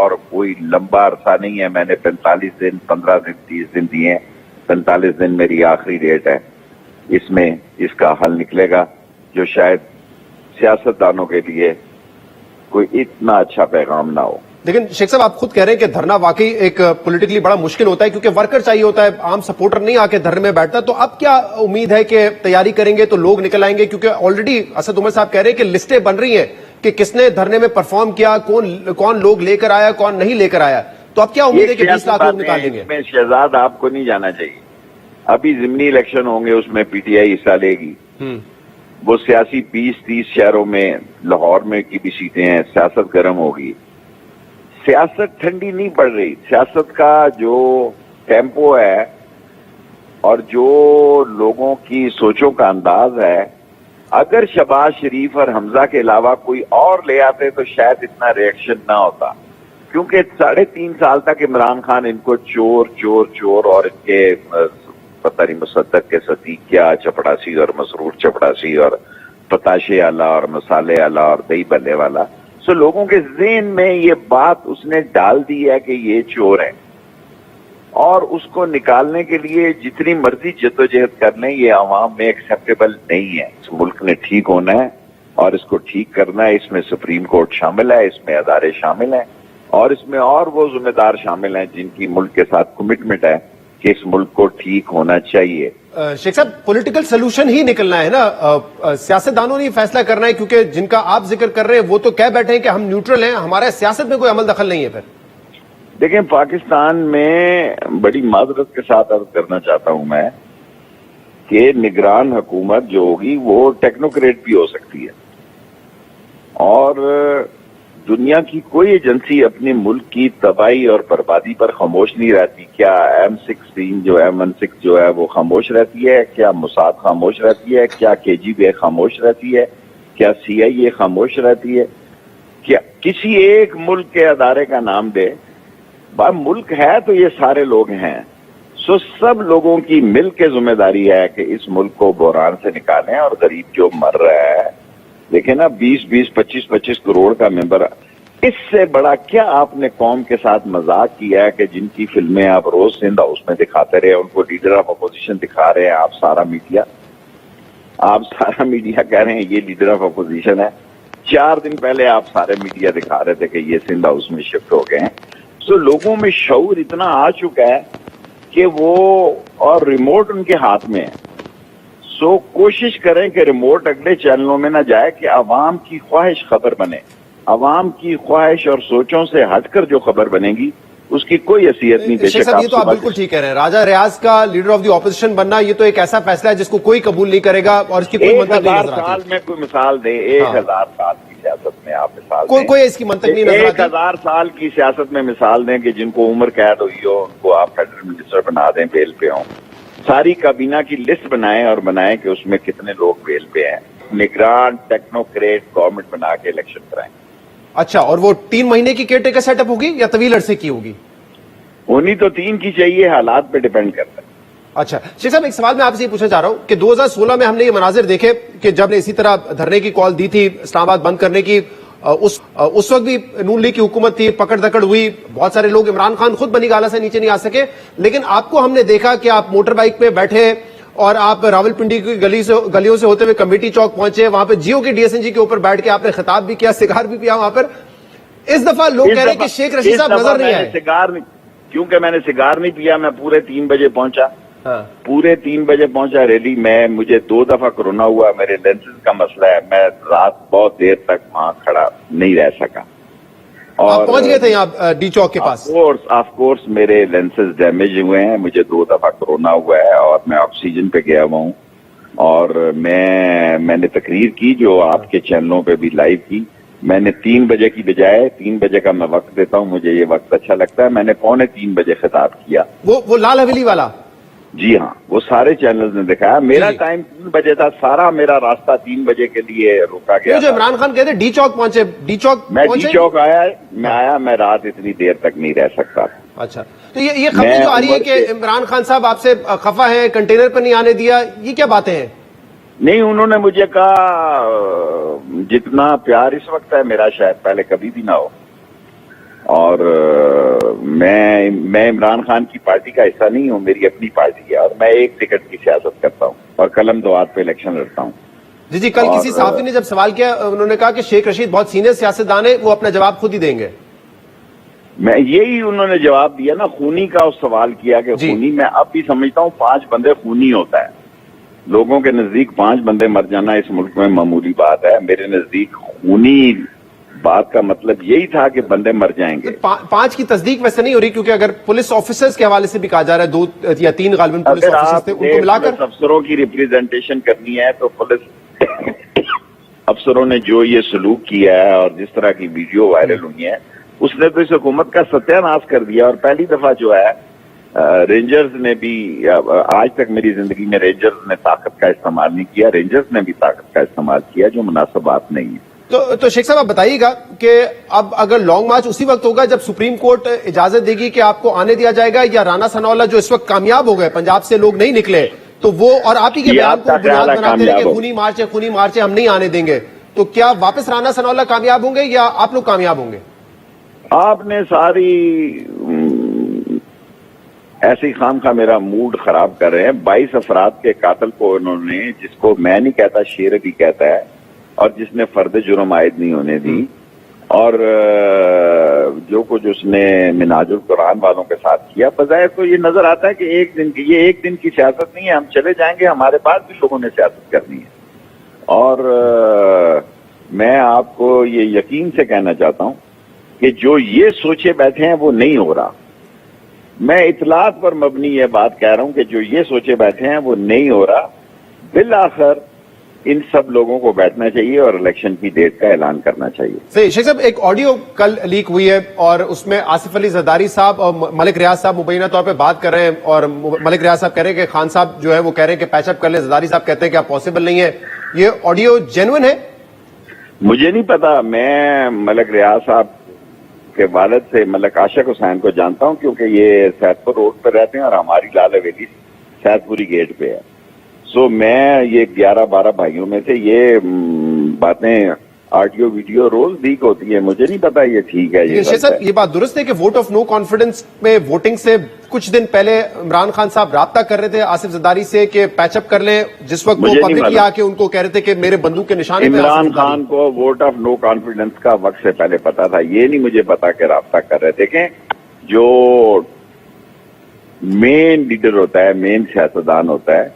اور کوئی لمبا عرصہ نہیں ہے. میں نے 45 دن 15 دن 30 دن دیے ہیں. 45 دن میری آخری ڈیٹ ہے. اس میں اس کا حل نکلے گا جو شاید سیاستدانوں کے لیے کوئی اتنا اچھا پیغام نہ ہو. لیکن شیخ صاحب آپ خود کہہ رہے ہیں کہ دھرنا واقعی ایک پولیٹیکلی بڑا مشکل ہوتا ہے کیونکہ ورکر چاہیے ہوتا ہے, عام سپورٹر نہیں آ کے دھرنے میں بیٹھتا. تو اب کیا امید ہے کہ تیاری کریں گے تو لوگ نکل آئیں گے؟ کیونکہ آلریڈی اسد عمر صاحب کہہ رہے ہیں کہ لسٹیں بن رہی ہیں کہ کس نے دھرنے میں پرفارم کیا, کون لوگ لے کر آیا, کون نہیں لے کر آیا. تو اب کیا امید ہے کہ 20 لاکھ لوگ نکالیں گے؟ اس میں شہزاد آپ کو نہیں جانا چاہیے. ابھی ضمنی الیکشن ہوں گے, اس میں پی ٹی آئی حصہ لے گی. وہ سیاسی 20-30 شہروں میں, لاہور میں کی بھی سیٹیں ہیں, سیاست گرم ہوگی. سیاست ٹھنڈی نہیں پڑ رہی. سیاست کا جو ٹیمپو ہے اور جو لوگوں کی سوچوں کا انداز ہے, اگر شہباز شریف اور حمزہ کے علاوہ کوئی اور لے آتے تو شاید اتنا ریئیکشن نہ ہوتا. کیونکہ 3.5 سال تک عمران خان ان کو چور چور چور اور ان کے پتہ نہیں مصدق کے صدیق کیا چپڑاسی اور مسرور چپڑاسی اور پتاشے والا اور مسالے والا اور دہی بلے والا. سو لوگوں کے ذہن میں یہ بات اس نے ڈال دی ہے کہ یہ چور ہے, اور اس کو نکالنے کے لیے جتنی مرضی جدوجہد کر لیں یہ عوام میں ایکسیپٹیبل نہیں ہے. اس ملک نے ٹھیک ہونا ہے اور اس کو ٹھیک کرنا ہے. اس میں سپریم کورٹ شامل ہے, اس میں ادارے شامل ہیں, اور اس میں اور وہ ذمہ دار شامل ہیں جن کی ملک کے ساتھ کمٹمنٹ ہے کہ اس ملک کو ٹھیک ہونا چاہیے. شیخ صاحب پولیٹیکل سلوشن ہی نکلنا ہے نا, سیاستدانوں نے فیصلہ کرنا ہے, کیونکہ جن کا آپ ذکر کر رہے ہیں وہ تو کہہ بیٹھے ہیں کہ ہم نیوٹرل ہیں, ہمارے سیاست میں کوئی عمل دخل نہیں ہے. پھر دیکھیں پاکستان میں بڑی معذرت کے ساتھ عرض کرنا چاہتا ہوں میں کہ نگران حکومت جو ہوگی وہ ٹیکنوکریٹ بھی ہو سکتی ہے, اور دنیا کی کوئی ایجنسی اپنے ملک کی تباہی اور بربادی پر خاموش نہیں رہتی. کیا M16 جو M16 جو ہے وہ خاموش رہتی ہے؟ کیا موساد خاموش رہتی ہے؟ کیا KGB خاموش رہتی ہے؟ کیا CIA خاموش رہتی ہے؟ کیا کسی ایک ملک کے ادارے کا نام دے. ملک ہے تو یہ سارے لوگ ہیں. سو سب لوگوں کی مل کے ذمہ داری ہے کہ اس ملک کو بحران سے نکالیں. اور غریب جو مر رہا ہے, دیکھیں نا 20-20 25-25 کروڑ کا ممبر, اس سے بڑا کیا آپ نے قوم کے ساتھ مذاق کیا ہے کہ جن کی فلمیں آپ روز سندھ ہاؤس میں دکھاتے رہے, ان کو لیڈر آف اپوزیشن دکھا رہے ہیں آپ سارا میڈیا کہہ رہے ہیں یہ لیڈر آف اپوزیشن ہے. 4 دن پہلے آپ سارے میڈیا دکھا رہے تھے کہ یہ سندھ ہاؤس میں شفٹ ہو گئے ہیں. سو لوگوں میں شعور اتنا آ چکا ہے کہ وہ, اور ریموٹ ان کے ہاتھ میں ہے. سو کوشش کریں کہ ریموٹ اگلے چینلوں میں نہ جائے کہ عوام کی خواہش خبر بنے. عوام کی خواہش اور سوچوں سے ہٹ کر جو خبر بنے گی اس کی کوئی حیثیت نہیں. شیخ صاحب یہ تو آپ بالکل ٹھیک کہہ رہے ہیں, راجہ ریاض کا لیڈر آف دی اپوزیشن بننا یہ تو ایک ایسا فیصلہ ہے جس کو کوئی قبول نہیں کرے گا, اور اس کی کوئی منطق نہیں نظر آتی. 1000 سال میں کوئی مثال دے, 1000 سال کی سیاست میں آپ مثال دیں, کوئی اس کی منطق نہیں نظر آتی. 1000 سال کی سیاست میں مثال دیں کہ جن کو عمر قید ہوئی ہو ان کو آپ فیڈرل منسٹر بنا دیں, بیل پہ ہوں. ساری کابینہ کی لسٹ بنائیں اور بنائیں کہ اس میں کتنے لوگ بیل پہ ہیں. نگران ٹیکنوکریٹ گورنمنٹ بنا کے الیکشن کرائیں. اچھا, اور وہ 3 مہینے کی کیئر ٹیکر سیٹ اپ ہوگی یا طویل عرصے کی ہوگی؟ ہونی تو 3 کی چاہیے, حالات پہ ڈیپینڈ کرتا ہے. اچھا شیخ صاحب ایک سوال میں آپ سے یہ پوچھنا چاہ رہا ہوں کہ 2016 میں ہم نے یہ مناظر دیکھے کہ جب نے اسی طرح دھرنے کی کال دی تھی اسلام آباد بند کرنے کی, اس وقت بھی نون لیگ کی حکومت تھی, پکڑ دکڑ ہوئی, بہت سارے لوگ, عمران خان خود بنی گالہ سے نیچے نہیں آ سکے. لیکن آپ کو ہم نے دیکھا کہ آپ موٹر بائک پہ بیٹھے اور آپ راولپنڈی کی گلیوں سے ہوتے ہوئے کمیٹی چوک پہنچے, وہاں پہ جیو کی DSNG کے اوپر بیٹھ کے آپ نے خطاب بھی کیا, سگار بھی پیا وہاں پر. اس دفعہ لوگ کہہ رہے ہیں کہ شیخ رشید صاحب نظر نہیں آئے. کیونکہ میں نے سگار نہیں پیا, میں پورے 3 بجے پہنچا. پورے 3 بجے پہنچا ریلی میں. مجھے 2 دفعہ کورونا ہوا, میرے لینسز کا مسئلہ ہے, میں رات بہت دیر تک وہاں کھڑا نہیں رہ سکا. اور پہنچ گئے تھے یہاں ڈی چوک کے پاس؟ آف کورس میرے لینسز ڈیمیج ہوئے ہیں, مجھے 2 دفعہ کورونا ہوا ہے اور میں آکسیجن پہ گیا ہوا ہوں. اور میں نے تقریر کی جو آپ کے چینلوں پہ بھی لائیو کی. میں نے 3 بجے کی بجائے 3 بجے کا میں وقت دیتا ہوں, مجھے یہ وقت اچھا لگتا ہے. میں نے 2:45 بجے خطاب کیا. وہ لال حویلی والا؟ جی ہاں, وہ سارے چینلز نے دکھایا. میرا ٹائم 3 بجے تھا, سارا میرا راستہ 3 بجے کے لیے روکا گیا. جو عمران خان کہتے ڈی چوک پہنچے, ڈی چوک میں ڈی چوک آیا, میں رات اتنی دیر تک نہیں رہ سکتا. اچھا, تو یہ خبریں جو آ رہی ہے کہ عمران خان صاحب آپ سے خفا ہیں, کنٹینر پر نہیں آنے دیا, یہ کیا باتیں ہیں؟ نہیں, انہوں نے مجھے کہا جتنا پیار اس وقت ہے میرا شاید پہلے کبھی بھی نہ ہو. اور میں عمران خان کی پارٹی کا حصہ نہیں ہوں، میری اپنی پارٹی ہے اور میں ایک ٹکٹ کی سیاست کرتا ہوں اور قلم دوات پہ الیکشن لڑتا ہوں. جی کل کسی صحافی نے جب سوال کیا انہوں نے کہا کہ شیخ رشید بہت سینئر سیاستدان ہے، وہ اپنا جواب خود ہی دیں گے. میں یہی انہوں نے جواب دیا نا، خونی کا سوال کیا کہ خونی، میں اب بھی سمجھتا ہوں 5 بندے خونی ہوتا ہے. لوگوں کے نزدیک 5 بندے مر جانا اس ملک میں معمولی بات ہے، میرے نزدیک خونی بات کا مطلب یہی تھا کہ بندے مر جائیں گے. 5 کی تصدیق ویسے نہیں ہو رہی کیونکہ اگر پولیس آفیسرز کے حوالے سے بھی کہا جا رہا ہے 2 یا 3 غالباً پولیس آفیسرز تھے، ان کو ملا کر افسروں کی ریپریزنٹیشن کرنی ہے تو پولیس افسروں نے جو یہ سلوک کیا ہے اور جس طرح کی ویڈیو وائرل ہوئی ہے اس نے تو اس حکومت کا ستیہ ناش کر دیا. اور پہلی دفعہ جو ہے رینجرز نے بھی، آج تک میری زندگی میں رینجرز نے طاقت کا استعمال نہیں کیا، رینجرز نے بھی طاقت کا استعمال کیا جو مناسب بات نہیں ہے. تو شیخ صاحب آپ بتائیے گا کہ اب اگر لانگ مارچ اسی وقت ہوگا جب سپریم کورٹ اجازت دے گی کہ آپ کو آنے دیا جائے گا، یا رانا ثناءاللہ جو اس وقت کامیاب ہو گئے، پنجاب سے لوگ نہیں نکلے تو وہ اور آپ ہی کے بیان کو بنیاد بناتے ہیں کہ خونی مارچ ہے ہم نہیں آنے دیں گے، تو کیا واپس رانا ثناءاللہ کامیاب ہوں گے یا آپ لوگ کامیاب ہوں گے؟ آپ نے ساری ایسی خام خواہ میرا موڈ خراب کر رہے ہیں. 22 افراد کے قاتل کو انہوں نے، جس کو میں نہیں کہتا شیر بھی کہتا ہے، اور جس نے فرد جرم عائد نہیں ہونے دی، اور جو کچھ اس نے منہاج القرآن والوں کے ساتھ کیا، بظاہر تو یہ نظر آتا ہے کہ یہ ایک دن کی سیاست نہیں ہے، ہم چلے جائیں گے، ہمارے پاس بھی لوگوں نے سیاست کرنی ہے. اور میں آپ کو یہ یقین سے کہنا چاہتا ہوں کہ جو یہ سوچے بیٹھے ہیں وہ نہیں ہو رہا. میں اطلاعات پر مبنی یہ بات کہہ رہا ہوں کہ جو یہ سوچے بیٹھے ہیں وہ نہیں ہو رہا. بالآخر ان سب لوگوں کو بیٹھنا چاہیے اور الیکشن کی ڈیٹ کا اعلان کرنا چاہیے. صحیح. شیخ صاحب ایک آڈیو کل لیک ہوئی ہے اور اس میں آصف علی زرداری صاحب اور ملک ریاض صاحب مبینہ طور پہ بات کر رہے ہیں، اور ملک ریاض صاحب کہہ رہے ہیں کہ خان صاحب جو ہے وہ کہہ رہے ہیں کہ پیچ اپ کر لیں، زرداری صاحب کہتے ہیں کہ آپ پاسبل نہیں ہے. یہ آڈیو جینوئن ہے؟ مجھے نہیں پتا. میں ملک ریاض صاحب کے والد سے ملک عاشق حسین کو جانتا ہوں کیونکہ یہ سیدپور روڈ پہ رہتے ہیں اور ہماری لال حویلی سیدپوری گیٹ پہ ہے. سو میں یہ 11-12 بھائیوں میں سے یہ باتیں آڈیو ویڈیو روز لیک ہوتی ہے، مجھے نہیں پتا یہ ٹھیک ہے. شیخ صاحب یہ بات درست ہے کہ ووٹ آف نو کانفیڈنس میں ووٹنگ سے کچھ دن پہلے عمران خان صاحب رابطہ کر رہے تھے آصف زرداری سے کہ پیچ اپ کر لیں، جس وقت وہ پبلک آ کے ان کو کہہ رہے تھے کہ میرے بندوق کے نشانے پہ عمران خان کو ووٹ آف نو کانفیڈنس کا وقت سے پہلے پتا تھا، یہ نہیں مجھے پتا کہ رابطہ کر رہے. دیکھیں جو مین لیڈر ہوتا ہے، مین سیاستدان ہوتا ہے،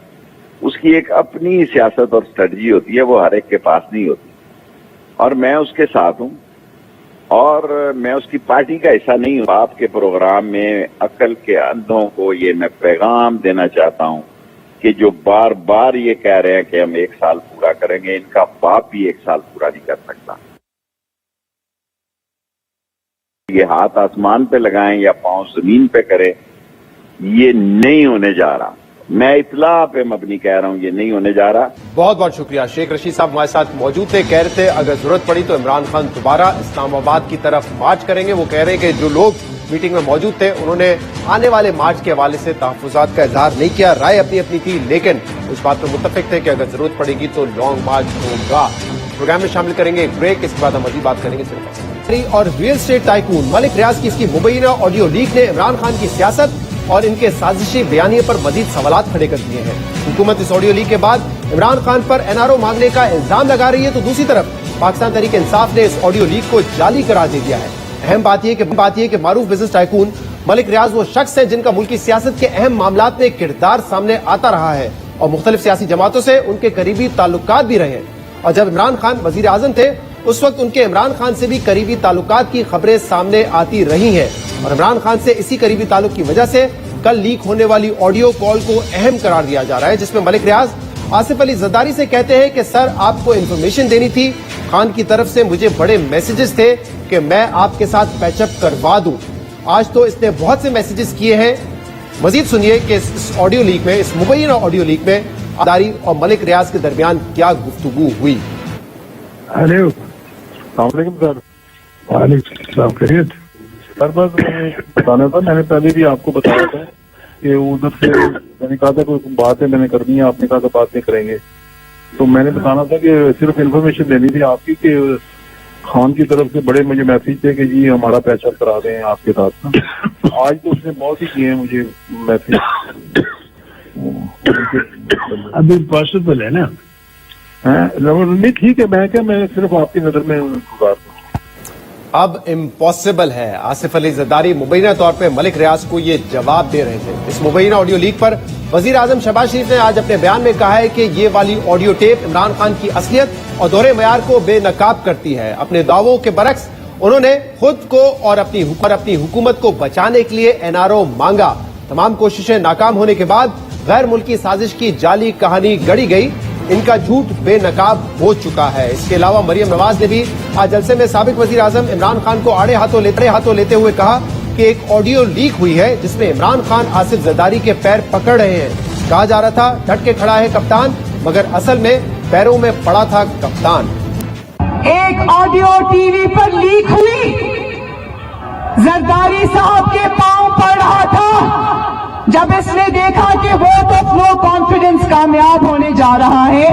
اس کی ایک اپنی سیاست اور اسٹریٹجی ہوتی ہے، وہ ہر ایک کے پاس نہیں ہوتی. اور میں اس کے ساتھ ہوں اور میں اس کی پارٹی کا حصہ نہیں ہوں. آپ کے پروگرام میں عقل کے اندھوں کو یہ میں پیغام دینا چاہتا ہوں کہ جو بار بار یہ کہہ رہے ہیں کہ ہم 1 سال پورا کریں گے، ان کا باپ بھی 1 سال پورا نہیں کر سکتا. یہ ہاتھ آسمان پہ لگائیں یا پاؤں زمین پہ کریں، یہ نہیں ہونے جا رہا. میں اطلاع پہ مبنی کہہ رہا ہوں، یہ نہیں ہونے جا رہا. بہت بہت شکریہ. شیخ رشید صاحب ہمارے ساتھ موجود تھے، کہہ رہے تھے اگر ضرورت پڑی تو عمران خان دوبارہ اسلام آباد کی طرف مارچ کریں گے. وہ کہہ رہے ہیں کہ جو لوگ میٹنگ میں موجود تھے انہوں نے آنے والے مارچ کے حوالے سے تحفظات کا اظہار نہیں کیا، رائے اپنی اپنی تھی، لیکن اس بات پر متفق تھے کہ اگر ضرورت پڑے گی تو لانگ مارچ ہوگا. پروگرام میں شامل کریں گے ایک بریک، اس کے بعد ہم مزید بات کریں گے. صرف اور ریئل اسٹیٹ ٹائکون ملک ریاض کی اس کی مبینہ آڈیو لیک نے عمران خان کی سیاست اور ان کے سازشی بیانیے پر مزید سوالات کھڑے کر دیے ہیں. حکومت اس آڈیو لیک کے بعد عمران خان پر NRO مانگنے کا الزام لگا رہی ہے تو دوسری طرف پاکستان تحریک انصاف نے اس آڈیو لیک کو جعلی قرار دے دیا ہے. اہم بات یہ کہ معروف بزنس ٹائکون ملک ریاض وہ شخص ہیں جن کا ملکی سیاست کے اہم معاملات میں کردار سامنے آتا رہا ہے اور مختلف سیاسی جماعتوں سے ان کے قریبی تعلقات بھی رہے ہیں. اور جب عمران خان وزیر اعظم تھے اس وقت ان کے عمران خان سے بھی قریبی تعلقات کی خبریں سامنے آتی رہی ہیں اور عمران خان سے اسی قریبی تعلق کی وجہ سے کل لیک ہونے والی آڈیو کال کو اہم قرار دیا جا رہا ہے، جس میں ملک ریاض آصف علی زرداری سے کہتے ہیں کہ سر آپ کو انفارمیشن دینی تھی، خان کی طرف سے مجھے بڑے میسیجز تھے کہ میں آپ کے ساتھ پیچ اپ کروا دوں. آج تو اس نے بہت سے میسیجز کیے ہیں. مزید سنیے کہ اس آڈیو لیک میں، اس مبینہ آڈیو لیک میں زرداری اور ملک ریاض کے درمیان کیا گفتگو ہوئی. ہیلو، السلام علیکم سر. وعلیکم السلام. خیریت سر؟ بس میں بتانا تھا، میں نے پہلے بھی آپ کو بتایا تھا کہ ادھر سے میں نے کہا تھا کوئی بات ہے میں نے کرنی ہے، آپ نے کہا تھا بات نہیں کریں گے، تو میں نے بتانا تھا کہ صرف انفارمیشن دینی تھی آپ کی کہ خان کی طرف سے بڑے مجھے میسج تھے کہ جی ہمارا پریشر کرا دیں آپ کے ساتھ. آج تو اس نے بہت ہی کیے ہیں مجھے میسج. ابھی پاسبل ہے نا؟ نہیں ٹھیک ہے, میں صرف آپ کی نظر میں گزار دوں. اب امپاسبل ہے. آصف علی زرداری مبینہ طور پہ ملک ریاض کو یہ جواب دے رہے تھے. اس مبینہ آڈیو لیک پر وزیر اعظم شہباز شریف نے آج اپنے بیان میں کہا ہے کہ یہ والی آڈیو ٹیپ عمران خان کی اصلیت اور دورے معیار کو بے نقاب کرتی ہے. اپنے دعووں کے برعکس انہوں نے خود کو اور اپنی حکومت کو بچانے کے لیے NRO مانگا. تمام کوششیں ناکام ہونے کے بعد غیر ملکی سازش کی جعلی کہانی گڑی گئی. ان کا جھوٹ بے نقاب ہو چکا ہے. اس کے علاوہ مریم نواز نے بھی آج جلسے میں سابق وزیر اعظم عمران خان کو آڑے ہاتھوں لیتے ہوئے کہا کہ ایک آڈیو لیک ہوئی ہے جس میں عمران خان آصف زرداری کے پیر پکڑ رہے ہیں. کہا جا رہا تھا ڈٹ کے کھڑا ہے کپتان, مگر اصل میں پیروں میں پڑا تھا کپتان. ایک آڈیو ٹی وی پر لیک ہوئی, زرداری صاحب کے پاؤں پڑ رہا تھا. جب اس نے دیکھا کہ ووٹ آف نو کانفیڈنس کامیاب ہونے جا رہا ہے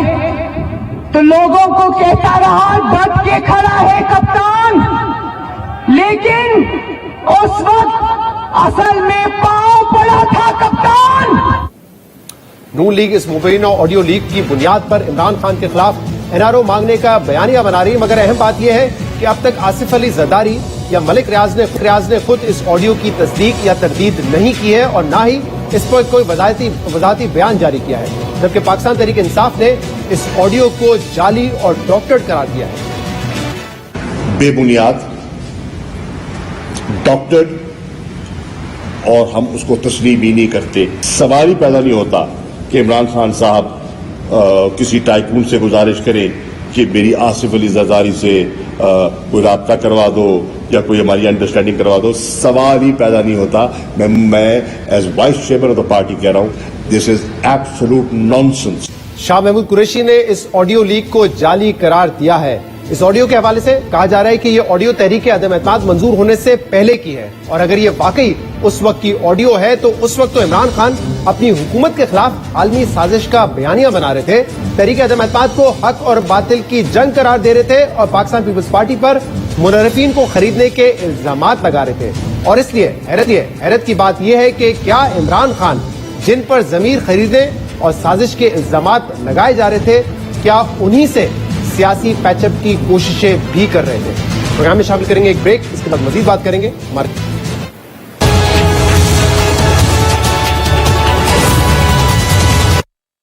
تو لوگوں کو کہتا رہا ڈٹ کے کھڑا ہے کپتان, لیکن اس وقت اصل میں پاؤں پڑا تھا کپتان. نون لیگ اس مبینہ آڈیو لیک کی بنیاد پر عمران خان کے خلاف NRO مانگنے کا بیانیہ بنا رہی ہے, مگر اہم بات یہ ہے کہ اب تک آصف علی زرداری یا ملک ریاض نے خود اس آڈیو کی تصدیق یا تردید نہیں کی ہے اور نہ ہی اس پر کوئی وضاحتی بیان جاری کیا ہے, جبکہ پاکستان تحریک انصاف نے اس آڈیو کو جعلی اور ڈاکٹرڈ قرار دیا ہے. بے بنیاد, ڈاکٹرڈ, اور ہم اس کو تسلیم ہی نہیں کرتے. سوال ہی پیدا نہیں ہوتا کہ عمران خان صاحب کسی ٹائکون سے گزارش کریں کہ میری آصف علی زرداری سے کوئی رابطہ کروا دو یا کوئی ہماری انڈرسٹینڈنگ کروا دو. سوال ہی پیدا نہیں ہوتا. میں as vice chairman of the party کہہ رہا ہوں, دس از ایبسولوٹ نانسنس. شاہ محمود قریشی نے اس آڈیو لیک کو جعلی قرار دیا ہے. اس آڈیو کے حوالے سے کہا جا رہا ہے کہ یہ آڈیو تحریک عدم اعتماد منظور ہونے سے پہلے کی ہے, اور اگر یہ واقعی اس وقت کی آڈیو ہے تو اس وقت تو عمران خان اپنی حکومت کے خلاف عالمی سازش کا بیانیہ بنا رہے تھے, تحریک عدم اعتماد کو حق اور باطل کی جنگ قرار دے رہے تھے اور پاکستان پیپلز پارٹی پر منحرفین کو خریدنے کے الزامات لگا رہے تھے. اور اس لیے حیرت کی بات یہ ہے کہ کیا عمران خان جن پر ضمیر خریدنے اور سازش کے الزامات لگائے جا رہے تھے, کیا انہی سے سیاسی پیچ اپ کی کوششیں بھی کر رہے تھے؟ پروگرام میں شامل کریں گے ایک بریک, اس کے بعد مزید بات کریں گے.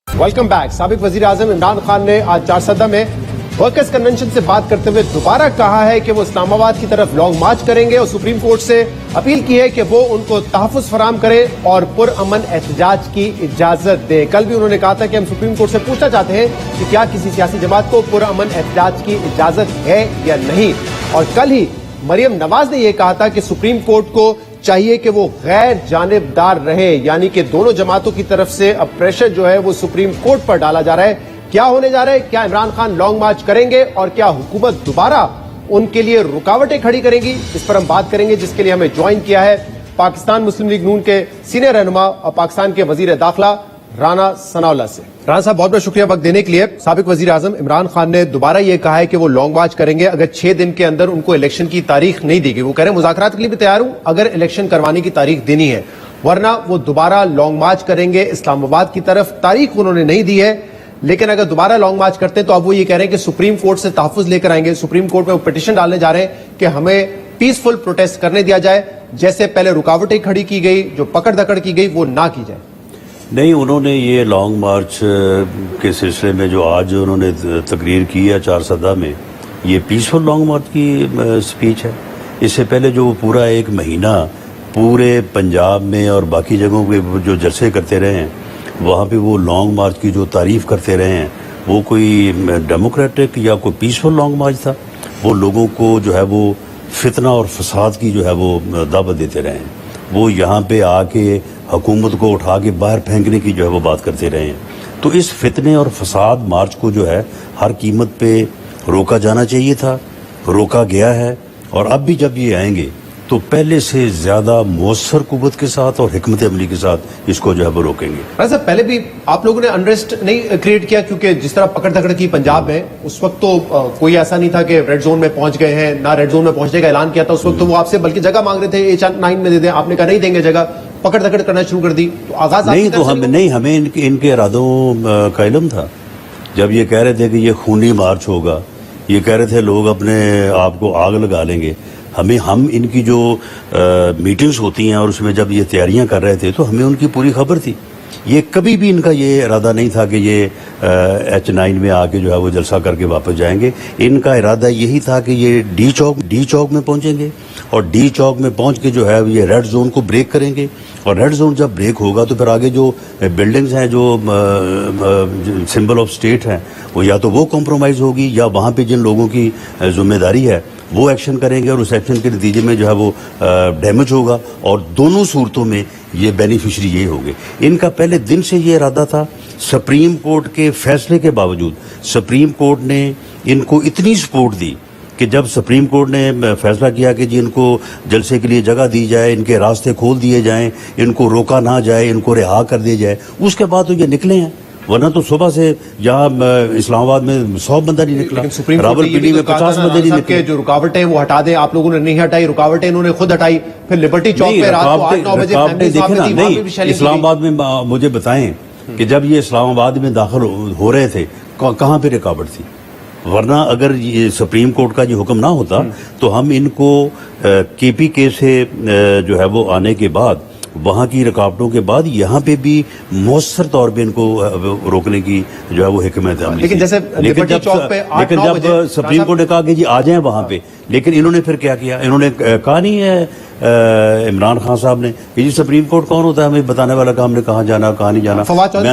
Welcome back. سابق وزیر اعظم عمران خان نے آج چارسدہ میں ورکرز کنونشن سے بات کرتے ہوئے دوبارہ کہا ہے کہ وہ اسلام آباد کی طرف لانگ مارچ کریں گے اور سپریم کورٹ سے اپیل کی ہے کہ وہ ان کو تحفظ فراہم کرے اور پرامن احتجاج کی اجازت دے. کل بھی انہوں نے کہا تھا کہ ہم سپریم کورٹ سے پوچھنا چاہتے ہیں کہ کیا کسی سیاسی جماعت کو پرامن احتجاج کی اجازت ہے یا نہیں. اور کل ہی مریم نواز نے یہ کہا تھا کہ سپریم کورٹ کو چاہیے کہ وہ غیر جانبدار رہے, یعنی کہ دونوں جماعتوں کی طرف سے اب پریشر جو ہے وہ سپریم کورٹ پر ڈالا جا رہا ہے. کیا ہونے جا رہا ہے؟ کیا عمران خان لانگ مارچ کریں گے اور کیا حکومت دوبارہ ان کے لیے رکاوٹیں کھڑی کرے گی؟ اس پر ہم بات کریں گے, جس کے لیے ہمیں جوائن کیا ہے پاکستان مسلم لیگ نون کے سینئر رہنما اور پاکستان کے وزیر داخلہ رانا ثناءاللہ سے. رانا صاحب بہت بہت شکریہ وقت دینے کے لیے. سابق وزیر اعظم عمران خان نے دوبارہ یہ کہا ہے کہ وہ لانگ مارچ کریں گے اگر 6 دن کے اندر ان کو الیکشن کی تاریخ نہیں دی گئی. وہ کہہ رہے ہیں مذاکرات کے لیے بھی تیار ہوں اگر الیکشن کروانے کی تاریخ دینی ہے, ورنہ وہ دوبارہ لانگ مارچ کریں گے اسلام آباد کی طرف. تاریخ انہوں نے نہیں دی ہے, لیکن اگر دوبارہ لانگ مارچ کرتے ہیں تو اب وہ یہ کہہ رہے ہیں کہ سپریم کورٹ سے تحفظ لے کر آئیں گے. سپریم کورٹ میں وہ پٹیشن ڈالنے جا رہے ہیں کہ ہمیں پیسفل پروٹیسٹ کرنے دیا جائے, جیسے پہلے رکاوٹیں کھڑی کی گئی, جو پکڑ دکڑ کی گئی وہ نہ کی جائے. نہیں, انہوں نے یہ لانگ مارچ کے سلسلے میں جو آج انہوں نے تقریر کی ہے چارسدہ میں, یہ پیسفل لانگ مارچ کی سپیچ ہے. اس سے پہلے جو پورا 1 مہینہ پورے پنجاب میں اور باقی جگہوں پہ جو جلسے کرتے رہے ہیں, وہاں پہ وہ لانگ مارچ کی جو تعریف کرتے رہے ہیں, وہ کوئی ڈیموکریٹک یا کوئی پیسفل لانگ مارچ تھا؟ وہ لوگوں کو جو ہے وہ فتنہ اور فساد کی جو ہے وہ دعوت دیتے رہے ہیں. وہ یہاں پہ آ کے حکومت کو اٹھا کے باہر پھینکنے کی جو ہے وہ بات کرتے رہے ہیں. تو اس فتنے اور فساد مارچ کو جو ہے ہر قیمت پہ روکا جانا چاہیے تھا, روکا گیا ہے. اور اب بھی جب یہ آئیں گے تو پہلے سے زیادہ مؤثر قوت کے ساتھ اور حکمت عملی کے ساتھ اس کو جو ہے وہ روکیں گے. راجہ صاحب پہلے بھی آپ لوگوں نے انریسٹ نہیں کریٹ کیا کیونکہ جس طرح پکڑ دھکڑ کی پنجاب میں اس وقت تو کوئی ایسا نہیں تھا کہ ریڈ زون میں پہنچ گئے ہیں, نہ ریڈ زون میں پہنچنے کا اعلان کیا تھا اس وقت, تو وہ آپ سے بلکہ جگہ مانگ رہے تھے H9 میں دے دیں, آپ نے کہا نہیں دیں گے جگہ, پکڑ دھکڑ کرنا شروع کر دی. تو آغاز نہیں تو ہمیں ان کے ارادوں کا علم تھا. جب یہ کہہ رہے تھے کہ یہ خونی مارچ ہوگا, یہ کہہ رہے تھے لوگ اپنے آپ کو آگ لگا لیں گے, ہم ان کی جو میٹنگز ہوتی ہیں اور اس میں جب یہ تیاریاں کر رہے تھے تو ہمیں ان کی پوری خبر تھی. یہ کبھی بھی ان کا یہ ارادہ نہیں تھا کہ یہ H9 میں آ کے جو ہے وہ جلسہ کر کے واپس جائیں گے. ان کا ارادہ یہی تھا کہ یہ ڈی چوک میں پہنچیں گے اور ڈی چوک میں پہنچ کے جو ہے یہ ریڈ زون کو بریک کریں گے, اور ریڈ زون جب بریک ہوگا تو پھر آگے جو بلڈنگز ہیں جو سمبل آف اسٹیٹ ہیں وہ یا تو وہ کمپرومائز ہوگی یا وہاں پہ جن لوگوں کی ذمہ داری ہے وہ ایکشن کریں گے, اور اس ایکشن کے نتیجے میں جو ہے وہ ڈیمیج ہوگا, اور دونوں صورتوں میں یہ بینیفیشری یہی ہوگے. ان کا پہلے دن سے یہ ارادہ تھا. سپریم کورٹ کے فیصلے کے باوجود سپریم کورٹ نے ان کو اتنی سپورٹ دی کہ جب سپریم کورٹ نے فیصلہ کیا کہ جی ان کو جلسے کے لیے جگہ دی جائے, ان کے راستے کھول دیے جائیں, ان کو روکا نہ جائے, ان کو رہا کر دیا جائے, اس کے بعد تو یہ نکلے ہیں. ورنہ تو صبح سے جہاں اسلام آباد میں 100 بندہ نہیں نکلا, راول پنڈی میں 50 بندے نہیں نکلے. جو رکاوٹیں وہ ہٹا دیں, آپ لوگوں نے نہیں ہٹائی رکاوٹیں, انہوں نے خود ہٹائی. پھر لبرٹی چوک پہ رات کو 8-9 بجے دیکھیں نا, نہیں اسلام آباد میں مجھے بتائیں کہ جب یہ اسلام آباد میں داخل ہو رہے تھے کہاں پہ رکاوٹ تھی؟ ورنہ اگر یہ سپریم کورٹ کا یہ حکم نہ ہوتا تو ہم ان کو KPK سے جو ہے وہ آنے کے بعد, وہاں کی رکاوٹوں کے بعد یہاں پہ بھی مؤثر طور پہ ان کو روکنے کی جو ہے وہ حکمت عملی. لیکن جب سپریم کورٹ نے کہا کہ جی آ جائیں وہاں پہ, لیکن انہوں نے پھر کیا کیا, انہوں نے کہا نہیں ہے عمران خان صاحب نے کہ جی سپریم کورٹ کون ہوتا ہے ہمیں بتانے والا کہ ہم نے کہاں جانا کہاں نہیں جانا, میں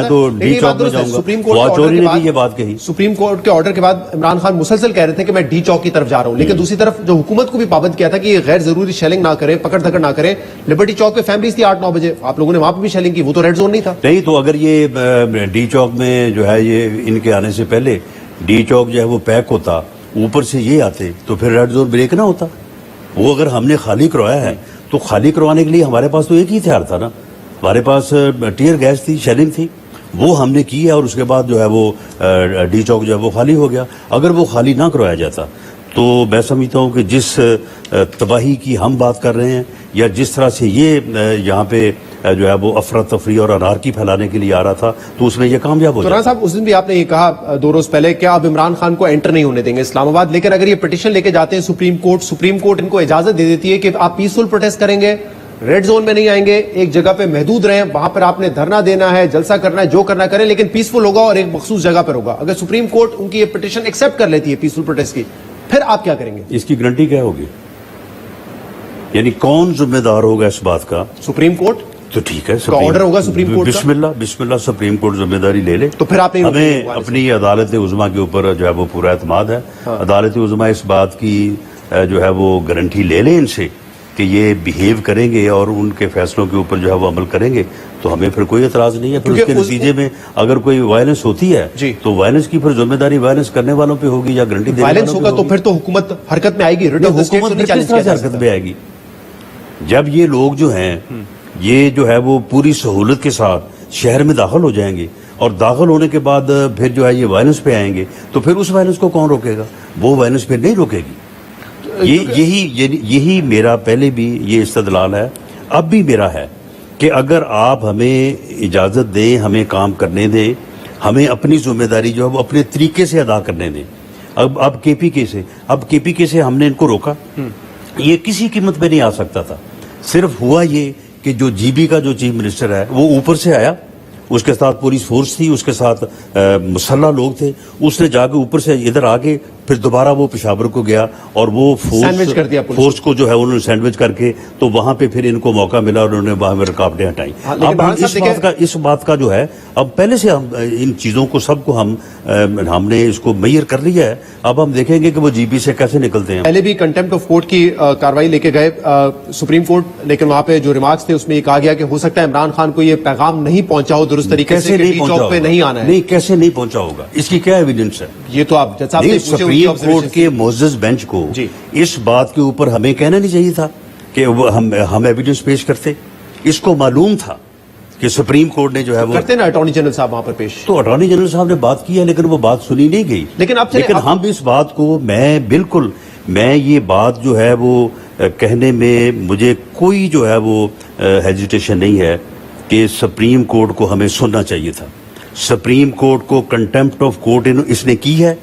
تو ڈی چوک میں جاؤں گا. فواد چودھری نے بھی یہ بات کہی. سپریم کورٹ کے آرڈر کے بعد عمران خان مسلسل کہہ رہے تھے کہ میں ڈی چوک کی طرف جا رہا ہوں, لیکن دوسری طرف جو حکومت کو بھی پابند کیا تھا کہ یہ غیر ضروری شیلنگ نہ کریں, پکڑ دھکڑ نہ کریں. لبرٹی چوک پہ فیملیز تھی 8-9 بجے, آپ لوگوں نے وہاں پہ بھی شیلنگ کی, وہ تو ریڈ زون نہیں تھا. نہیں تو اگر یہ ڈی چوک میں جو ہے یہ ان کے آنے سے پہلے ڈی چوک جو ہے وہ پیک ہوتا, اوپر سے یہ آتے تو پھر ریڈ زون بریک نہ ہوتا. وہ اگر ہم نے خالی کروایا ہے تو خالی کروانے کے لیے ہمارے پاس تو ایک ہی ہتھیار تھا نا, ہمارے پاس ٹیئر گیس تھی, شیلنگ تھی, وہ ہم نے کی ہے, اور اس کے بعد جو ہے وہ ڈی چوک جو ہے وہ خالی ہو گیا. اگر وہ خالی نہ کروایا جاتا تو میں سمجھتا ہوں کہ جس تباہی کی ہم بات کر رہے ہیں یا جس طرح سے یہ یہاں پہ جو ہے وہ افراتفری اور انارکی پھیلانے کے لیے آ رہا تھا تو اس میں یہ کامیاب ہو جائے. صاحب اس دن بھی آپ نے یہ کہا 2 روز پہلے کہ آپ عمران خان کو انٹر نہیں ہونے دیں گے اسلام آباد, لیکن اگر یہ پٹیشن لے کے جاتے ہیں سپریم کورٹ ان کو اجازت دے دیتی ہے کہ آپ پیسفل پروٹیسٹ کریں گے, ریڈ زون میں نہیں آئیں گے, ایک جگہ پہ محدود رہیں, وہاں پر آپ نے دھرنا دینا ہے, جلسہ کرنا ہے, جو کرنا کریں, لیکن پیسفل ہوگا اور ایک مخصوص جگہ پر ہوگا. اگر سپریم کورٹ ان کی یہ پٹیشن ایکسپٹ کر لیتی ہے پیسفل پروٹیسٹ کی, پھر آپ کیا کریں گے؟ اس کی گارنٹی کیا ہوگی؟ یعنی کون ذمہ دار ہوگا اس بات کا؟ Supreme court. تو ٹھیک ہے, آرڈر ہوگا سپریم کورٹ کا, بسم اللہ سپریم کورٹ ذمہ داری لے لے. تو پھر آپ ہمیں اپنی عدالت عظمیٰ کے اوپر جو ہے وہ پورا اعتماد ہے. عدالت عظمیٰ اس بات کی جو ہے وہ گارنٹی لے لیں ان سے کہ یہ بیہیو کریں گے اور ان کے فیصلوں کے اوپر جو ہے وہ عمل کریں گے, تو ہمیں پھر کوئی اعتراض نہیں ہے. پھر اس کے نتیجے میں اگر کوئی وائلنس ہوتی ہے تو وائلنس کی پھر ذمہ داری وائلنس کرنے والوں پہ ہوگی یا گارنٹی دینے والوں پہ ہوگی. ہوگا تو پھر تو حکومت حرکت میں آئے گی. حکومت کس طرح سے حرکت میں آئے گی جب یہ لوگ جو ہیں یہ جو ہے وہ پوری سہولت کے ساتھ شہر میں داخل ہو جائیں گے, اور داخل ہونے کے بعد پھر جو ہے یہ وائلنس پہ آئیں گے, تو پھر اس وائلنس کو کون روکے گا؟ وہ وائلنس پھر نہیں روکے گی. یہی میرا پہلے بھی یہ استدلال ہے, اب بھی میرا ہے کہ اگر آپ ہمیں اجازت دیں, ہمیں کام کرنے دیں, ہمیں اپنی ذمہ داری جو ہے وہ اپنے طریقے سے ادا کرنے دیں. اب KPK سے ہم نے ان کو روکا, یہ کسی قیمت پہ نہیں آ سکتا تھا. صرف ہوا یہ کہ جو GB کا جو چیف منسٹر ہے وہ اوپر سے آیا, اس کے ساتھ پولیس فورس تھی, اس کے ساتھ مسلح لوگ تھے, اس نے جا کے اوپر سے ادھر آ کے پھر دوبارہ وہ پشاور کو گیا اور وہ فورس کو جو ہے انہوں نے سینڈوچ کر کے, تو وہاں پہ پھر ان کو موقع ملا اور انہوں نے وہاں میں رکاوٹیں ہٹائیں. اب اس بات کا جو ہے اب پہلے سے ہم ان چیزوں کو سب کو ہم نے اس کو میئر کر لیا ہے. اب ہم دیکھیں گے کہ وہ GB سے کیسے نکلتے ہیں. پہلے بھی کنٹیمپٹ آف کورٹ کی کاروائی لے کے گئے سپریم کورٹ, لیکن وہاں پہ جو ریمارکس تھے اس میں یہ کہا گیا کہ ہو سکتا ہے عمران خان کو یہ پیغام نہیں پہنچا ہو درست طریقے سے, چوک پہ نہیں آنا ہے. نہیں, کیسے نہیں پہنچا ہوگا, اس کی کیا ایویڈنس ہے؟ یہ تو آپ سپریم کورٹ کے معزز بینچ کو اس بات کے اوپر ہمیں کہنا نہیں چاہیے تھا کہ ہم ایویڈنس پیش کرتے. اس کو معلوم تھا کہ سپریم کورٹ نے جو ہے وہ کرتے نا اٹارنی جنرل صاحب وہاں پر پیش. تو اٹارنی جنرل صاحب نے بات کی ہے لیکن وہ بات سنی نہیں گئی. لیکن ہم اس بات کو میں یہ بات جو ہے وہ کہنے میں مجھے کوئی جو ہے وہ ہیزیٹیشن نہیں ہے کہ سپریم کورٹ کو ہمیں سننا چاہیے تھا. سپریم کورٹ کو کنٹمپٹ آف کورٹ اس نے کی ہے.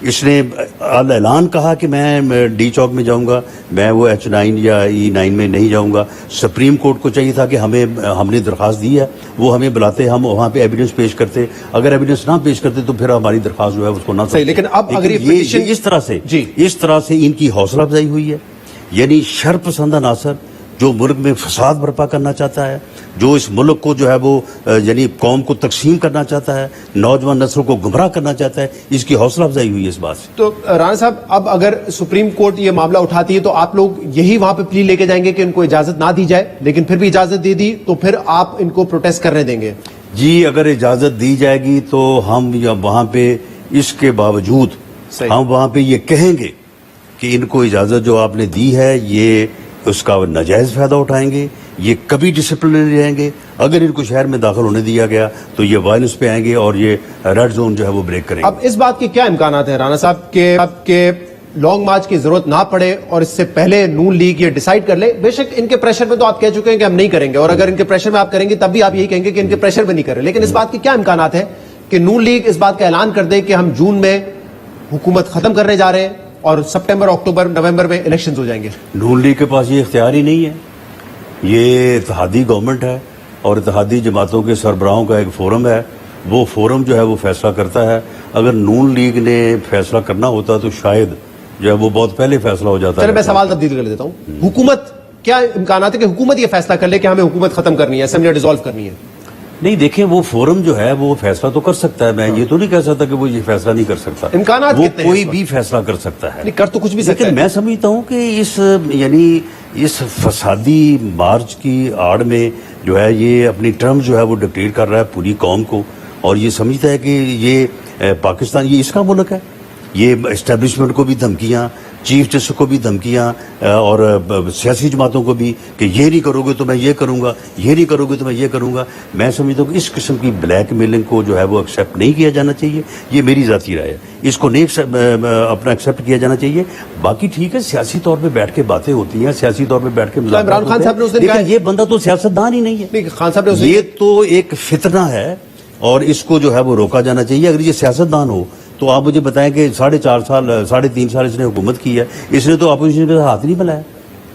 اس نے اعلان کہا کہ میں ڈی چوک میں جاؤں گا, میں وہ H9 یا E9 میں نہیں جاؤں گا. سپریم کورٹ کو چاہیے تھا کہ ہم نے درخواست دی ہے, وہ ہمیں بلاتے, ہم وہاں پہ ایویڈنس پیش کرتے. اگر ایویڈنس نہ پیش کرتے تو پھر ہماری درخواست جو ہے اس کو نہ صحیح. لیکن اب اگر یہ اس طرح سے ان کی حوصلہ افزائی ہوئی ہے, یعنی شر پسند عناصر جو ملک میں فساد برپا کرنا چاہتا ہے, جو اس ملک کو جو ہے وہ یعنی قوم کو تقسیم کرنا چاہتا ہے, نوجوان نسلوں کو گمراہ کرنا چاہتا ہے, اس کی حوصلہ افزائی ہوئی ہے اس بات سے. تو رانا صاحب اب اگر سپریم کورٹ یہ معاملہ اٹھاتی ہے تو آپ لوگ یہی وہاں پہ پلی لے کے جائیں گے کہ ان کو اجازت نہ دی جائے, لیکن پھر بھی اجازت دے دی تو پھر آپ ان کو پروٹیسٹ کرنے دیں گے؟ جی اگر اجازت دی جائے گی تو ہم وہاں پہ اس کے باوجود ہم وہاں پہ یہ کہیں گے کہ ان کو اجازت جو آپ نے دی ہے یہ اس کا ناجائز فائدہ اٹھائیں گے, یہ کبھی ڈسپلن نہیں رہیں گے. اگر ان کو شہر میں داخل ہونے دیا گیا تو یہ وائلنس پہ آئیں گے اور یہ ریڈ زون جو ہے وہ بریک کریں گے. اب اس بات کے کیا امکانات ہیں رانا صاحب کہ لانگ مارچ کی ضرورت نہ پڑے اور اس سے پہلے نون لیگ یہ ڈیسائیڈ کر لے؟ بے شک ان کے پریشر میں تو آپ کہہ چکے ہیں کہ ہم نہیں کریں گے, اور اگر ان کے پریشر میں آپ کریں گے تب بھی آپ یہی کہیں گے کہ ان کے پریشر میں نہیں کریں, لیکن اس بات کے کیا امکانات ہیں کہ نون لیگ اس بات کا اعلان کر دے کہ ہم جون میں حکومت ختم کرنے جا رہے ہیں اور سپٹمبر, اکتوبر, نومبر میں الیکشنز ہو جائیں گے؟ نون لیگ کے پاس یہ اختیار ہی نہیں ہے. یہ اتحادی گورنمنٹ ہے اور اتحادی جماعتوں کے سربراہوں کا ایک فورم ہے, وہ فورم جو ہے وہ فیصلہ کرتا ہے. اگر نون لیگ نے فیصلہ کرنا ہوتا تو شاید جو ہے وہ بہت پہلے فیصلہ ہو جاتا ہے. چلے میں سوال تبدیل کر دیتا ہوں. حکومت, کیا امکانات ہے کہ حکومت یہ فیصلہ کر لے کہ ہمیں حکومت ختم کرنی ہے, اسمبلی ڈیزالو کرنی ہے؟ نہیں دیکھیں, وہ فورم جو ہے وہ فیصلہ تو کر سکتا ہے. میں یہ تو نہیں کہہ سکتا کہ وہ یہ فیصلہ نہیں کر سکتا. امکانات وہ کتنے ہیں کوئی بھی فیصلہ کر سکتا ہے, کر تو کچھ بھی سکتا ہے. لیکن میں سمجھتا ہوں کہ اس فسادی مارچ کی آڑ میں جو ہے یہ اپنی ٹرم جو ہے وہ ڈکٹیٹ کر رہا ہے پوری قوم کو, اور یہ سمجھتا ہے کہ یہ پاکستان یہ اس کا ملک ہے. یہ اسٹیبلشمنٹ کو بھی دھمکیاں, چیف جسٹس کو بھی دھمکیاں, اور سیاسی جماعتوں کو بھی کہ یہ نہیں کرو گے تو میں یہ کروں گا, یہ نہیں کرو گے تو میں یہ کروں گا. میں سمجھتا ہوں کہ اس قسم کی بلیک میلنگ کو جو ہے وہ ایکسیپٹ نہیں کیا جانا چاہیے. یہ میری ذاتی رائے ہے, اس کو نہیں اپنا ایکسیپٹ کیا جانا چاہیے. باقی ٹھیک ہے, سیاسی طور پہ بیٹھ کے باتیں ہوتی ہیں, سیاسی طور پہ بیٹھ کے عمران خان صاحب نے اس دن کہا, لیکن یہ بندہ تو سیاستدان ہی نہیں ہے. خان صاحب نے یہ تو ایک فتنہ ہے اور اس کو جو ہے وہ روکا جانا چاہیے. اگر یہ سیاستدان ہو تو آپ مجھے بتائیں کہ 3.5 سال اس نے حکومت کی ہے, اس نے تو اپوزیشن کے ہاتھ نہیں ملایا.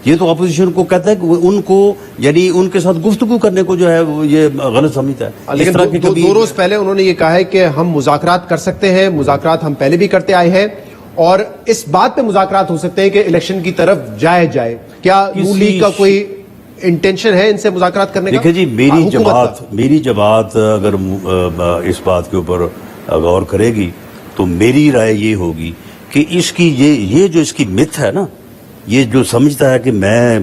یہ تو اپوزیشن کو کہتا ہے کہ ان کو یعنی ان کے ساتھ گفتگو کرنے کو جو ہے یہ غلط سمجھتا ہے. لیکن 2 روز پہلے انہوں نے یہ کہا ہے کہ ہم مذاکرات کر سکتے ہیں, مذاکرات ہم پہلے بھی کرتے آئے ہیں, اور اس بات پہ مذاکرات ہو سکتے ہیں کہ الیکشن کی طرف جائے. کیا نون لیگ کا کوئی انٹینشن ہے ان سے مذاکرات کرنے کا؟ دیکھیں جی, میری جماعت اگر اس بات کے اوپر غور کرے گی تو میری رائے یہ ہوگی کہ اس کی یہ جو اس کی مت ہے نا, یہ جو سمجھتا ہے کہ میں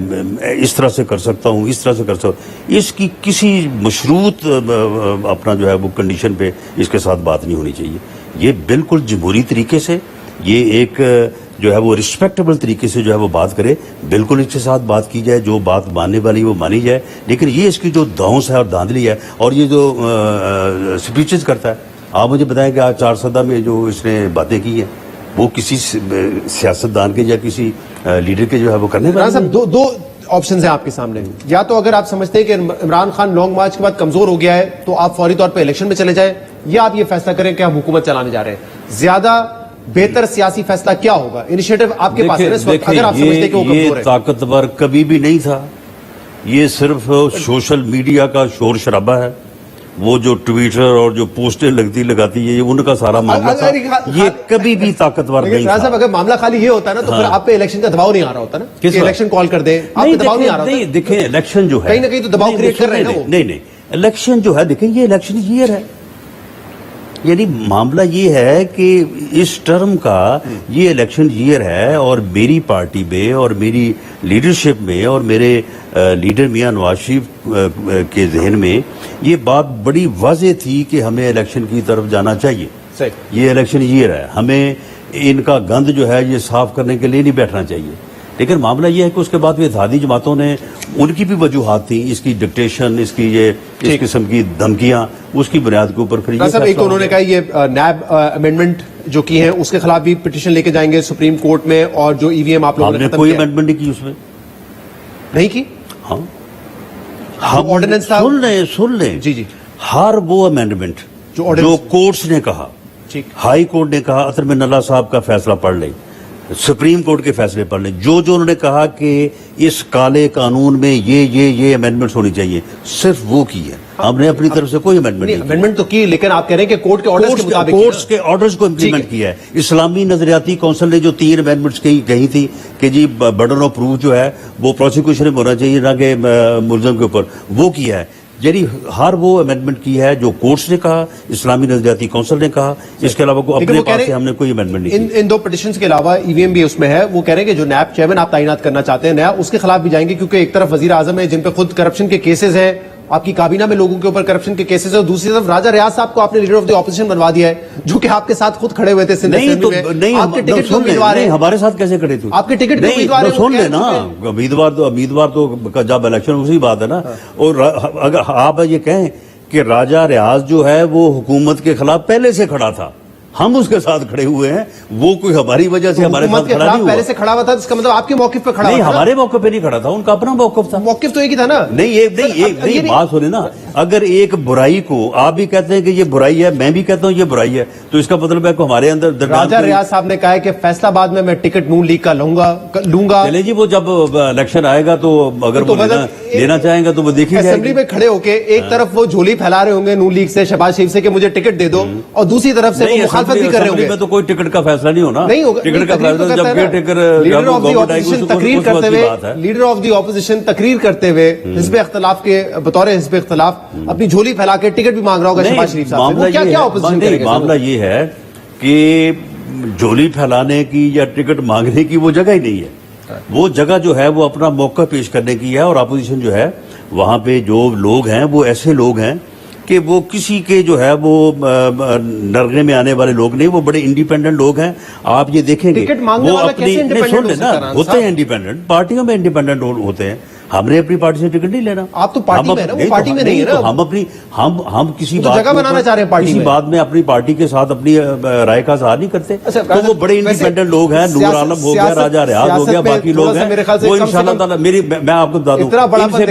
اس طرح سے کر سکتا ہوں, اس طرح سے کر سکتا ہوں, اس کی کسی مشروط اپنا جو ہے وہ کنڈیشن پہ اس کے ساتھ بات نہیں ہونی چاہیے. یہ بالکل جمہوری طریقے سے, یہ ایک جو ہے وہ رسپیکٹیبل طریقے سے جو ہے وہ بات کرے, بالکل اس کے ساتھ بات کی جائے, جو بات ماننے والی وہ مانی جائے. لیکن یہ اس کی جو دھونس ہے اور دھاندلی ہے اور یہ جو سپیچز کرتا ہے, آپ مجھے بتائیں کہ آج 4 سدہ میں جو اس نے باتیں کی ہیں وہ کسی سیاستدان کے یا کسی لیڈر کے جو ہے وہ کرنے والے صاحب دو آپشنز ہیں آپ کے سامنے. یا تو اگر آپ سمجھتے ہیں کہ عمران خان لانگ مارچ کے بعد کمزور ہو گیا ہے تو آپ فوری طور پہ الیکشن میں چلے جائیں, یا آپ یہ فیصلہ کریں کہ ہم حکومت چلانے جا رہے ہیں. زیادہ بہتر سیاسی فیصلہ کیا ہوگا؟ انیشیٹو آپ کے پاس ہے اس وقت, اگر آپ سمجھتے ہیں کہ وہ کمزور ہے. یہ طاقتور کبھی بھی نہیں تھا, یہ صرف سوشل میڈیا کا شور شرابہ ہے. وہ جو ٹویٹر اور جو پوسٹیں لگاتی ہے, یہ ان کا سارا معاملہ تھا. یہ کبھی بھی طاقتور نہیں تھا. اگر معاملہ خالی یہ ہوتا نا تو پھر آپ پہ الیکشن کا دباؤ نہیں آ رہا ہوتا نا, کہ الیکشن کال کر دیں, آپ پہ دباؤ نہیں آ رہا ہوتا. دیکھیں الیکشن جو ہے کہیں نہ کہیں تو دباؤ کریٹ کر رہے ہیں نا وہ. نہیں, الیکشن جو ہے, دیکھیں یہ الیکشن ایئر ہے. یعنی معاملہ یہ ہے کہ اس ٹرم کا یہ الیکشن ایئر ہے, اور میری پارٹی میں اور میری لیڈرشپ میں اور میرے لیڈر میاں نواز شریف کے ذہن میں یہ بات بڑی واضح تھی کہ ہمیں الیکشن کی طرف جانا چاہیے. یہ الیکشن ایئر ہے, ہمیں ان کا گند جو ہے یہ صاف کرنے کے لیے نہیں بیٹھنا چاہیے. لیکن معاملہ یہ ہے کہ اس کے بعد اتحادی جماعتوں نے ان کی بھی وجوہات تھیں، اس کی ڈکٹیشن، اس کی یہ اس قسم کی دھمکیاں، اس کی بنیاد کے اوپر پھر یہ ایک تو انہوں نے کہا یہ نیب امینڈمنٹ جو کی ہے اس کے خلاف بھی پٹیشن لے کے جائیں گے سپریم کورٹ میں، اور جو ای وی ایم آپ لوگوں نے کوئی امینڈمنٹ نہیں کی اس میں، نہیں کی. ہاں آرڈیننس سن لیں جی جی، ہر وہ امینڈمنٹ جو کورٹس نے کہا، ہائی کورٹ نے کہا، اطہر من اللہ صاحب کا فیصلہ پڑھ لیں، سپریم کورٹ کے فیصلے پڑھ لیں، جو انہوں نے کہا کہ اس کالے قانون میں یہ امینڈمنٹس ہونی چاہیے، صرف وہ کی ہے. ہم نے اپنی طرف سے کوئی امینڈمنٹ تو کی، لیکن آپ کہہ رہے ہیں کہ کورٹ کے آرڈرز کو امپلیمنٹ کیا ہے. اسلامی نظریاتی کونسل نے جو 3 امینڈمنٹس کہی تھی کہ جی برڈن آف پروف جو ہے وہ پروسیکیوشن میں ہونا چاہیے نہ کہ ملزم کے اوپر، وہ کیا ہے. یعنی ہر وہ امینڈمنٹ کی ہے جو کورٹس نے کہا، اسلامی نظریاتی کونسل نے کہا، اس کے علاوہ اپنے پاس سے ہم نے کوئی امینڈمنٹ نہیں کی. ان 2 پٹیشنز کے علاوہ ای وی ایم بھی اس میں ہے. وہ کہہ رہے ہیں کہ جو نیب چیئرمین آپ تعینات کرنا چاہتے ہیں نیا، اس کے خلاف بھی جائیں گے، کیونکہ ایک طرف وزیر اعظم ہے جن پہ خود کرپشن کے کیسز ہیں، آپ کی کابینہ میں لوگوں کے اوپر کرپشن کے کیسز ہیں، اور دوسری طرف راجہ ریاض صاحب کو آپ نے لیڈر آف دی اپوزیشن بنوا دیا ہے، جو کہ آپ کے ساتھ خود کھڑے ہوئے تھے سندھ اسمبلی میں. آپ کے ٹکٹ کے امیدوار ہیں. ہمارے ساتھ کیسے کھڑے تھے؟ آپ کے ٹکٹ کے امیدوار ہیں. سن لیں نا، امیدوار تو جب الیکشن اسی بات ہے نا. اور اگر آپ یہ کہیں کہ راجہ ریاض جو ہے وہ حکومت کے خلاف پہلے سے کھڑا تھا، ہم اس کے ساتھ کھڑے ہوئے ہیں، وہ کوئی ہماری وجہ سے ہمارے ساتھ کھڑا نہیں ہوا. پہلے سے کھڑا ہوا تھا، اس کا مطلب آپ کے موقف پہ کھڑا ہوا. نہیں، ہمارے موقف پہ نہیں کھڑا تھا، ان کا اپنا موقف تھا. موقف تو ایک ہی تھا نا. نہیں بات سنیں نا، اگر ایک برائی کو آپ بھی کہتے ہیں کہ یہ برائی ہے، میں بھی کہتا ہوں یہ برائی ہے، تو اس کا مطلب ہے کہ ہمارے اندر راجہ ریاض صاحب نے کہا ہے کہ فیصلہ آباد میں ٹکٹ نون لیگ کا لوں گا. چلے جی، وہ جب الیکشن آئے گا تو اگر وہ لینا چاہیں گا تو وہ دیکھی جائے گی. اسمبلی میں کھڑے ہو کے ایک طرف وہ جھولی پھیلا رہے ہوں گے نون لیگ سے، شہباز شریف سے، کہ مجھے ٹکٹ دے دو، اور دوسری طرف سے وہ مخالفت بھی کر رہے ہوں گے. تو کوئی ٹکٹ کا فیصلہ نہیں ہونا. ٹکٹ کا فیصلہ جب لیڈر آف دی اپوزیشن تقریر کرتے ہوئے حزب اختلاف کے بطور حزب اختلاف اپنی جھولی پھیلا کے ٹکٹ بھی مانگ رہا ہوگا شہباز شریف صاحب. معاملہ یہ ہے کہ جھولی پھیلانے کی یا ٹکٹ مانگنے کی وہ جگہ ہی نہیں ہے. وہ جگہ جو ہے وہ اپنا موقع پیش کرنے کی ہے، اور اپوزیشن جو ہے وہاں پہ جو لوگ ہیں وہ ایسے لوگ ہیں کہ وہ کسی کے جو ہے وہ نرغے میں آنے والے لوگ نہیں، وہ بڑے انڈیپینڈنٹ لوگ ہیں. آپ یہ دیکھیں گے وہ اپنی ہوتے ہیں انڈیپینڈنٹ، پارٹیوں میں انڈیپینڈنٹ ہوتے ہیں. ہم نے اپنی پارٹی سے ٹکٹ نہیں لینا. آپ تو پارٹی میں ہیں نا، وہ پارٹی میں نہیں ہے نا. ہم کسی جگہ بنانا چاہ رہے ہیں پارٹی میں، بات میں اپنی پارٹی کے ساتھ اپنی رائے کا اظہار نہیں کرتے. تو وہ بڑے انڈیپینڈنٹ لوگ ہیں. نور عالم ہو گیا، راجہ ریاض ہو گیا، باقی لوگ ہیں، وہ انشاءاللہ تعالی میں آپ کو بتا دوں ان سے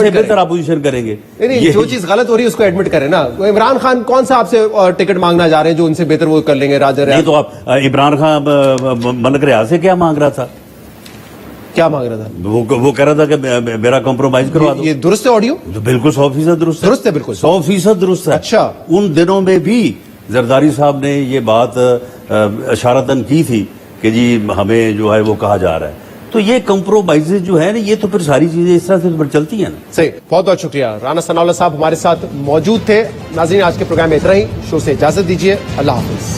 بہتر اپوزیشن کریں گے. جو چیز غلط ہو رہی ہے اس کو ایڈمٹ کریں نا. عمران خان کون سا آپ سے ٹکٹ مانگنا جا رہے ہیں جو ان سے بہتر وہ کر لیں گے راجہ ریاض؟ تو آپ عمران خان ملک ریاض سے کیا مانگ رہا تھا؟ کیا مانگ رہا تھا؟ وہ کہہ رہا تھا کہ میرا کمپرومائز کروا دو. یہ درست ہے آڈیو؟ بالکل 100% درست ہے. بالکل 100% درست ہے. اچھا، ان دنوں میں بھی زرداری صاحب نے یہ بات اشارتاً کی تھی کہ جی ہمیں جو ہے وہ کہا جا رہا ہے. تو یہ کمپرومائز جو ہے نا، یہ تو پھر ساری چیزیں اس طرح سے چلتی ہیں نا. صحیح. بہت بہت شکریہ. رانا ثناء اللہ صاحب ہمارے ساتھ موجود تھے. ناظرین، آج کے پروگرام میں اتنا ہی. شو سے اجازت دیجیے. اللہ حافظ.